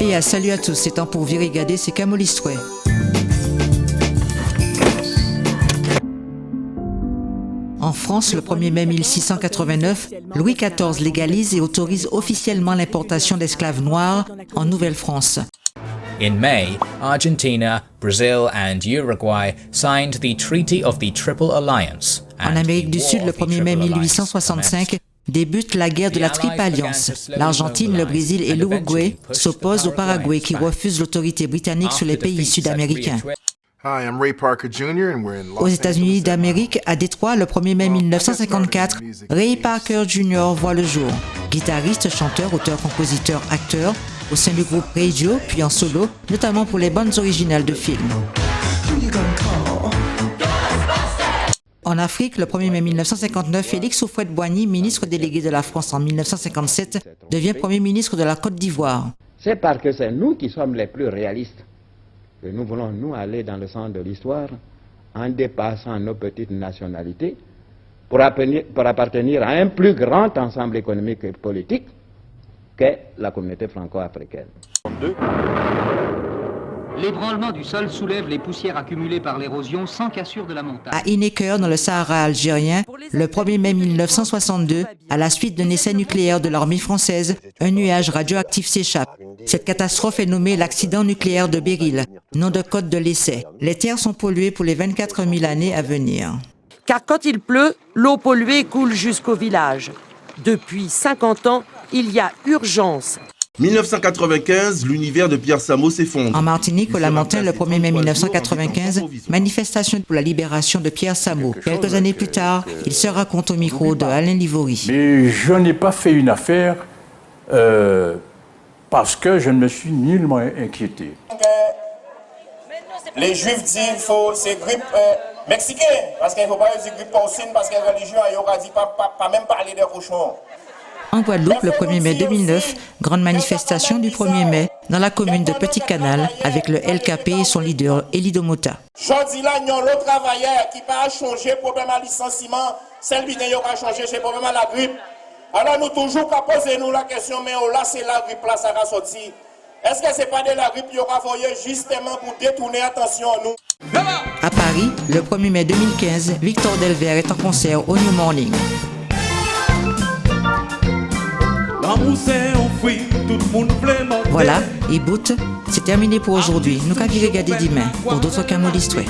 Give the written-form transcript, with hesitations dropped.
Et salut à tous, c'est temps pour Virigadé, c'est Camolistoué. En France, le 1er mai 1689, Louis XIV légalise et autorise officiellement l'importation d'esclaves noirs en Nouvelle-France. In May, Argentina, Brazil and Uruguay signed the Treaty of the Triple Alliance. En Amérique du Sud, le 1er mai 1865, débute la guerre de la Triple Alliance. L'Argentine, le Brésil et l'Uruguay s'opposent au Paraguay qui refuse l'autorité britannique sur les pays sud-américains. Aux États-Unis d'Amérique, à Détroit, le 1er mai 1954, Ray Parker Jr. voit le jour. Guitariste, chanteur, auteur, compositeur, acteur, au sein du groupe Radio, puis en solo, notamment pour les bandes originales de films. En Afrique, le 1er mai 1959, Félix Houphouët-Boigny, ministre délégué de la France en 1957, devient Premier ministre de la Côte d'Ivoire. C'est parce que c'est nous qui sommes les plus réalistes que nous voulons, nous, aller dans le sens de l'histoire en dépassant nos petites nationalités pour appartenir à un plus grand ensemble économique et politique qu'est la communauté franco-africaine. L'ébranlement du sol soulève les poussières accumulées par l'érosion sans cassure de la montagne. À Inéker, dans le Sahara algérien, le 1er mai 1962, à la suite d'un essai nucléaire de l'armée française, un nuage radioactif s'échappe. Cette catastrophe est nommée l'accident nucléaire de Beryl, nom de code de l'essai. Les terres sont polluées pour les 24 000 années à venir. Car quand il pleut, l'eau polluée coule jusqu'au village. Depuis 50 ans, il y a urgence. 1995, l'univers de Pierre Samo s'effondre. En Martinique, au Lamentin, le 1er mai 1995, manifestation pour la libération de Pierre Samo. Quelques années plus tard, il se raconte au micro de Alain Livory. Mais je n'ai pas fait une affaire parce que je ne me suis nullement inquiété. Les Juifs disent qu'il faut c'est grippe mexicaine, parce qu'il ne faut pas dire grippe porcine, parce que la religion a dit pas même parler des cochons. En Guadeloupe, le 1er mai 2009, grande manifestation du 1er mai dans la commune de Petit Canal avec le LKP et son leader Elido Mota. Je dis là, il y a l'autre travailleur qui va changer le problème à licenciement, celle qui va changer le problème à la grippe. Alors nous toujours qu'à poser nous la question, mais là c'est la grippe, là ça va sortir. Est-ce que ce n'est pas de la grippe qui aura voyé justement pour détourner l'attention à nous? À Paris, le 1er mai 2015, Victor Delvert est en concert au New Morning. Voilà, et bout, c'est terminé pour aujourd'hui. Nous qu'à regarder demain pour d'autres Camolistoué.